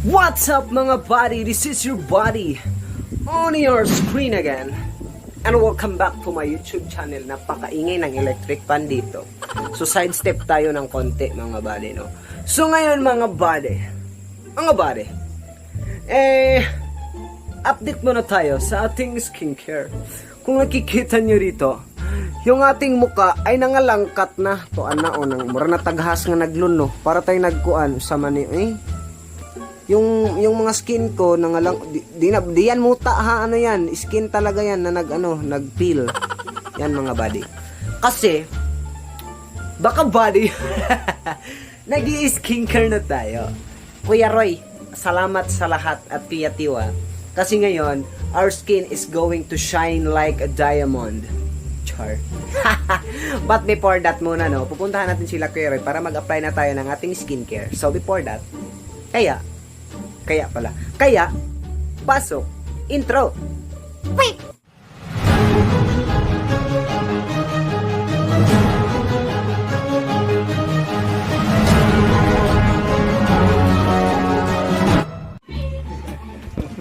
What's up mga buddy? This is your buddy on your screen again. And welcome back to my YouTube channel. Napakaingay ng electric fan dito. So sidestep tayo ng konti mga buddy, no? So ngayon mga buddy, update muna tayo sa ating skincare. Kung nakikita nyo rito, yung ating muka ay nangalangkat na. Tuan na o, nang mura na taghas nga nagluno. Para tayo nagkuan sa mani, yung mga skin ko nangalang di yan muta ha, ano yan, skin talaga yan na nagpeel yan mga buddy. Kasi baka buddy nag-i-skincare na tayo. Kuya Roy, salamat sa lahat at Pia Tiwa. Kasi ngayon our skin is going to shine like a diamond. Char. But before that muna, no, pupuntahan natin sila Kuya Roy para mag-apply na tayo ng ating skincare. So before that, Kaya, pasok, intro. Wait!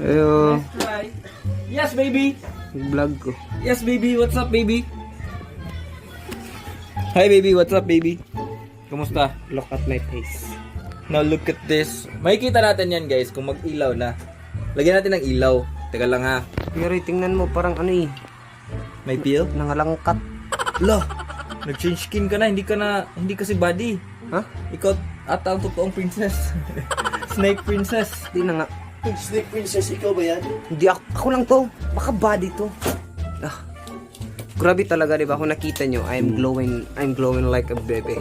Ayo. Yes, baby. Vlog ko. Yes, baby. What's up, baby? Hi, baby. What's up, baby? Kumusta? Look at my face. Now, look at this. Makikita natin yan, guys, kung mag-ilaw na. Lagyan natin ng ilaw. Teka lang, ha. Pero tingnan mo, parang May peel? nangalangkat. Lo, nag-change skin ka na. Hindi kasi body. Ha? Ikaw ata ang totoong princess. Snake princess. Di na nga. Snake Princess, ikaw ba yan? Hindi ako lang to. Baka body to. Grabe talaga, di ba? Kung nakita nyo, I'm glowing like a baby.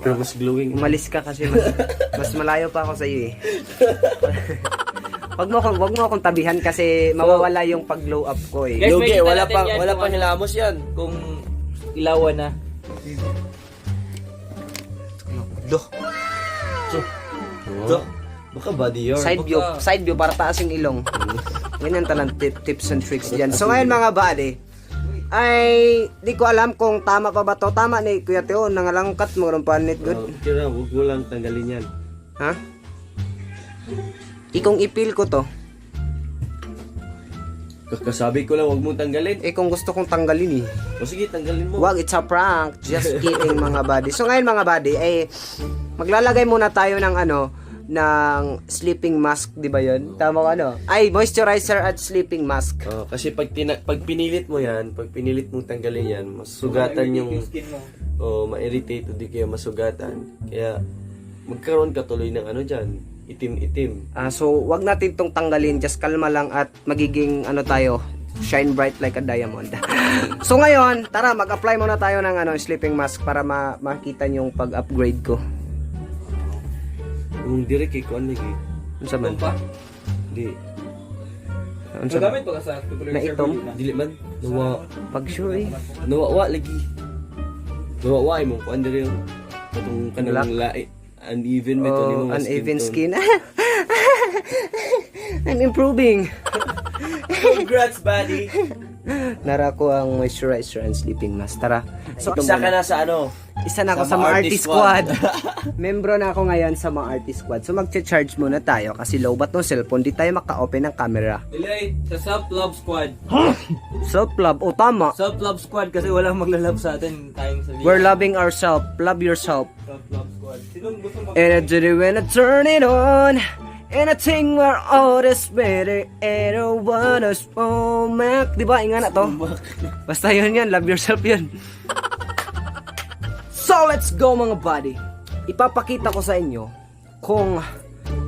Pero mas glowing. Umalis ka kasi mas malayo pa ako sa iyo eh. Wag mo akong tabihan kasi mawawala yung pag-glow up ko eh. Guys, Lugi, makikita wala natin pang yan hilamos yan. Kung ilawan na. Do. Baka body yun. Side view para taas yung ilong. Ganyan talang tips and tricks diyan. So ngayon mga buddy, ay di ko alam kung tama pa ba to. Tama ni Kuya Teo, nangalangkat mo ron panit good. Kira, huwag mo lang tanggalin yan. Ha? Ikong ipil ko to. Kakasabi ko lang, huwag mong tanggalin. Kung gusto kong tanggalin eh. O sige, tanggalin mo. Wag, it's a prank. Just kidding mga buddy. So ngayon mga buddy, maglalagay muna tayo ng ng sleeping mask, di ba yun? Tama ko moisturizer at sleeping mask. Kasi pag pinilit mo yan, pag pinilit mong tanggalin yan, masugatan yung ma-irritate o di kaya masugatan. Kaya magkaroon ka tuloy ng dyan, itim-itim. So wag natin tong tanggalin, just kalma lang at magiging tayo, shine bright like a diamond. So ngayon, tara mag-apply muna tayo ng sleeping mask para makita niyo yung pag-upgrade ko. Kung direct ko lagi. Unsa man? Di. Unsa man? Nagamit pa ka sa Na itom? Dili man. Pag sure eh. Nawawa lagi. Nawawa mo kung dire yung katong kanang lahi. Uneven beto ni mga uneven skin. I'm improving. Congrats, buddy. Nara ko ang moisturizer and sleeping mask. Tara. So, isa ka na sa Isa na ako sa mga artist squad. Membro na ako ngayon sa mga artist squad. So magcha-charge muna tayo kasi low bat ng cellphone, di tayo maka-open ng camera. Delay sa Self-Love Squad. Self-love, tama. Self-Love Squad kasi walang maglalove sa atin tayong sa We're loving ourselves. Love yourself. Self-Love Squad. Sinong gusto And I do it when I turn it on. And I think we're all this better. And I wanna smoke. Diba? Inga na to. Basta yun yan. Love yourself yun. So, let's go mga buddy. Ipapakita ko sa inyo kung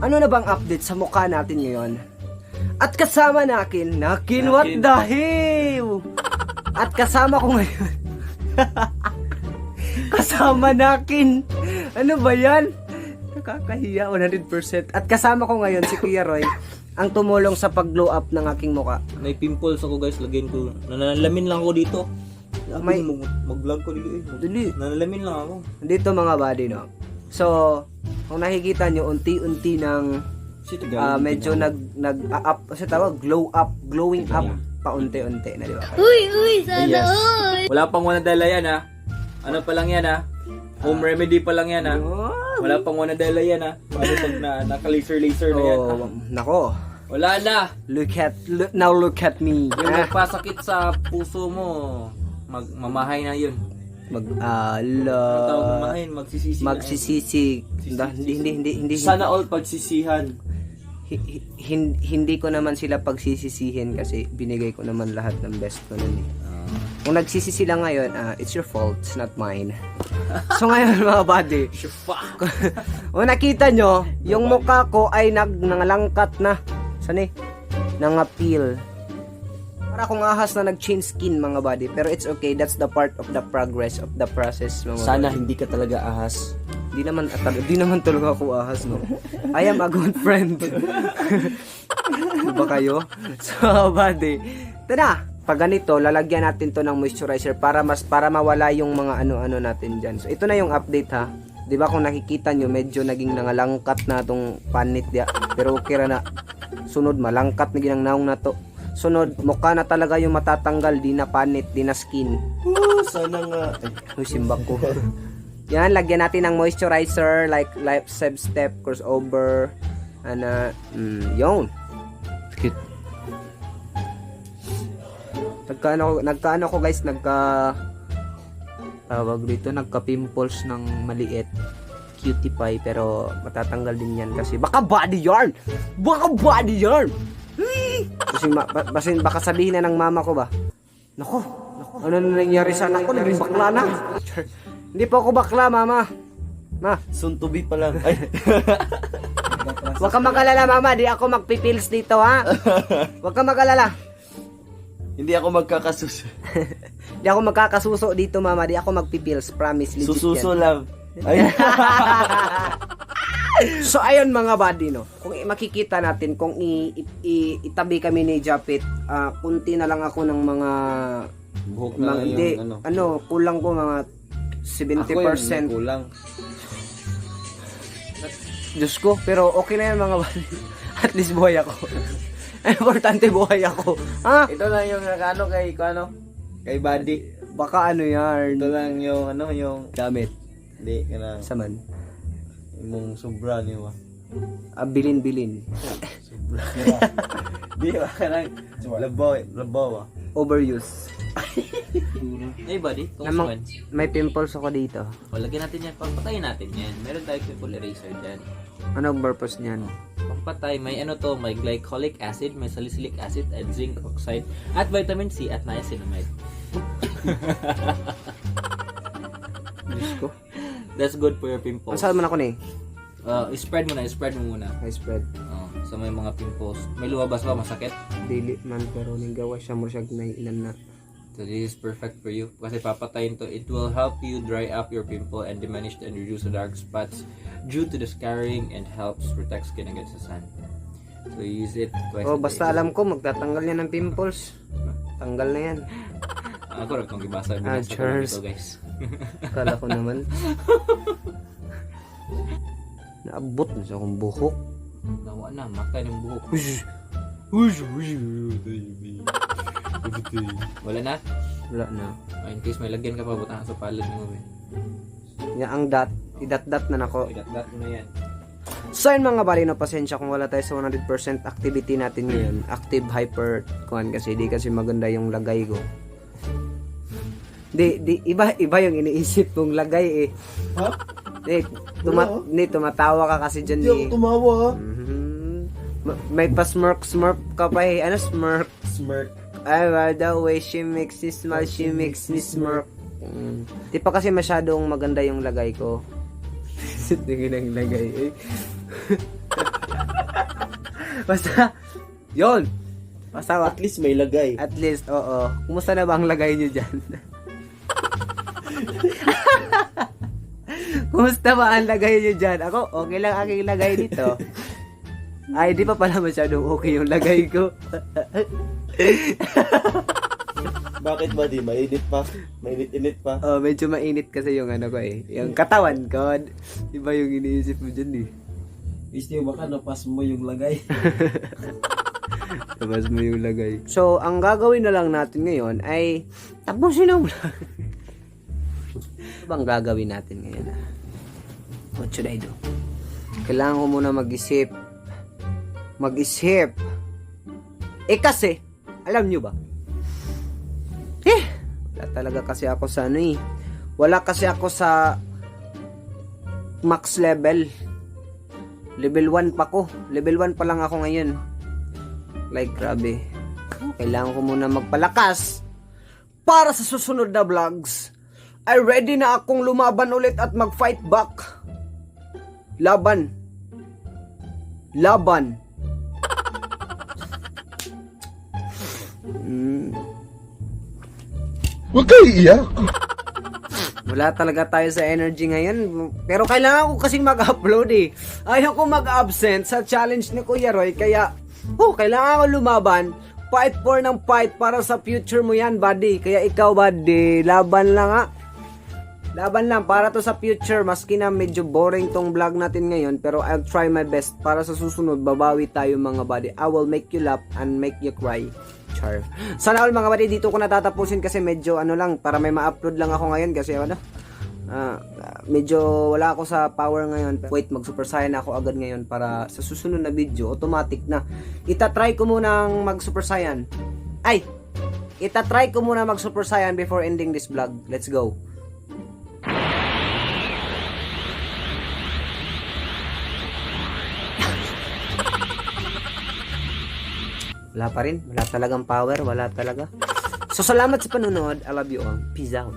ano na bang update sa mukha natin ngayon. At kasama natin, what the hell? At kasama ko ngayon. Kasama natin. Ano ba yan? Nakakahiya 100%. At kasama ko ngayon si Kuya Roy, ang tumulong sa pag-glow up ng aking mukha. May pimples ako guys, lagyan ko. Nanalamin lang ako dito. May- Mag-vlog ko dito eh. Dali. Nanalamin lang ako. Dito mga buddy, no? So, kung nakikita nyo, unti-unti ng medyo nag-up, kasi tawag, glowing up paunti-unti na, di ba? Uy, sana all. Wala pang 1 dala yan ha. Ano pa lang yan ha? Home remedy pa lang yan ha. Wala pang Wanadela yan ha. Paano pag naka-laser na yan ha? Oh, nako. Wala na. Now look at me. Yung nagpasakit sa puso mo, mamahay na yun. Ang tawag mamahay, magsisisi na. Magsisisi. Hindi. Sana all pagsisihan. Hindi ko naman sila pagsisisihin kasi binigay ko naman lahat ng best ko nun eh. Kung nagsisi sila ngayon, it's your fault, it's not mine. So ngayon mga buddy, kung nakita nyo, yung mukha ko ay nangalangkat na. Saan eh? Nangapil. Para akong ahas na nag-change skin mga buddy. Pero it's okay, that's the part of the progress of the process mga Sana buddy. hindi ka talaga ahas. Di naman talaga ako ahas, no? I am a good friend. Diba kayo? So, buddy. Ito na. Pag ganito, lalagyan natin to ng moisturizer para mawala yung mga ano-ano natin dyan. So, ito na yung update ha. Diba kung nakikita nyo, medyo naging nangalangkat na tong panit dia. Pero okay na. Sunod, malangkat na ginang na to. Sunod, mukha na talaga yung matatanggal. Di na panit, di na skin. Sana nga. Uy, simbak ko. Yan, lagyan natin ng moisturizer like Life Save Step, crossover, yun. Cute. Nagkaano ko guys, tawag dito, nagka-pimples ng maliit. Cutie pie, pero matatanggal din yan kasi baka body yarn! Kasi baka sabihin na ng mama ko ba, Nako, ano na nangyari sa anak ko? Naging bakla na. Hindi po ako bakla, mama. Ma, Soon to be pa lang. Ay. huwag ka mag-alala, mama. Di ako magpipils dito, ha? Huwag ka mag-alala. Hindi ako magkakasuso. Di ako magkakasuso dito, mama. Di ako magpipils. Promise, legit Sususo yan. lang. Ay. So, ayun mga buddy, no? Kung makikita natin, kung itabi kami ni Japit, kunti na lang ako ng mga... Buhok na lang hindi, yung ano. kulang ko mga 70%. Kulang. Diyos ko, pero okay na yan mga buddy. At least buhay ako. Importante buhay ako. Ha? Ito lang yung nakano kay Buddy. Baka ano yan. Ito lang yung yung Damit. hindi kana Saman. imong sobra niyo. Bilin-bilin. Di ba kanang labaw. Overuse. Hey buddy, Namang, may pimples ako dito. O, lagyan natin yan. Pampatayin natin yan. Meron tayong pimple eraser dyan. Anong purpose niyan? Pampatay, may may glycolic acid, may salicylic acid, at zinc oxide, at vitamin C, at niacinamide. Diyos ko. That's good for your pimples. Saan mo na ko ni? Spread mo muna. I spread. So may mga pimples. May lumabas ba? Masakit? Dili man pero ning gawa siya mo siya naiinan na. So this is perfect for you. Kasi papatayin to. It will help you dry up your pimple and diminish and reduce the dark spots due to the scarring and helps protect skin against the sun. So use it twice a day. Basta alam ko magtatanggal yan ng pimples. Tanggal na yan. Ako rin kung ibasa. Binasa ko lang cheers. ito guys. Akala ko naman. Naabot na sa akong buhok. Nawa na. Maka ng buhok. Wala na? Wala na. In case may lagyan ka pa, butang sa palad mo. Nga ang idat-dat na nako. Idat-dat mo na yan. So yun mga bali, no, pasensya kung wala tayo sa 100% activity natin ngayon. Active hyper kuan kasi di kasi maganda yung lagay ko. Iba yung iniisip kong lagay eh. Ha? Tumatawa ka kasi dyan Hindi ako tumawa. May pa-smirk ka pa eh. Ano smirk? Smirk. I love the way she makes me smile, she makes me smirk. Di pa kasi masyadong maganda yung lagay ko. Tingin ang lagay eh. Basta, yun. Basta, At least may lagay. at least, oo. Kumusta na ba ang lagay nyo dyan? Kumusta ba ang lagay nyo dyan? Ako, okay lang aking lagay dito. Ay, di pa pala masyadong okay yung lagay ko. Bakit ba di? Mainit pa. Mainit-init pa. Oh, medyo mainit kasi yung ano ko eh. Yung katawan ko. Iba yung iniisip mo dyan eh. Gusto baka napas mo yung lagay. Tapos mo yung lagay. So, ang gagawin na lang natin ngayon ay tapusin ang vlog. bang gagawin natin ngayon? What should I do? Kailangan ko muna mag-isip. Kasi, alam nyo ba? Wala talaga kasi ako sa Wala kasi ako sa max level. Level 1 pa ko. Level 1 pa lang ako ngayon. Like, grabe. Kailangan ko muna magpalakas para sa susunod na vlogs. Ay ready na akong lumaban ulit at mag-fight back. Laban. Huwag kayo iiyak. Wala talaga tayo sa energy ngayon. Pero kailangan ko kasing mag-upload eh. Ayaw ko mag-absent sa challenge ni Kuya Roy. Kaya, kailangan ko lumaban. Fight for ng fight para sa future mo yan, buddy. Kaya ikaw, buddy, laban lang ha. Laban lang para to sa future. Maski na medyo boring tong vlog natin ngayon. Pero I'll try my best para sa susunod. Babawi tayo mga buddy. I will make you laugh and make you cry. Char. Sana all mga buddy, dito ko natatapusin kasi medyo lang, para may ma-upload lang ako ngayon kasi medyo wala ako sa power ngayon. Wait, mag-super saiyan ako agad ngayon para sa susunod na video, automatic na. Itatry ko munang mag-super saiyan. Itatry ko muna mag-super saiyan before ending this vlog. Let's go. Wala pa rin. Wala talagang power. Wala talaga. So, salamat sa panonood. I love you all. Peace out.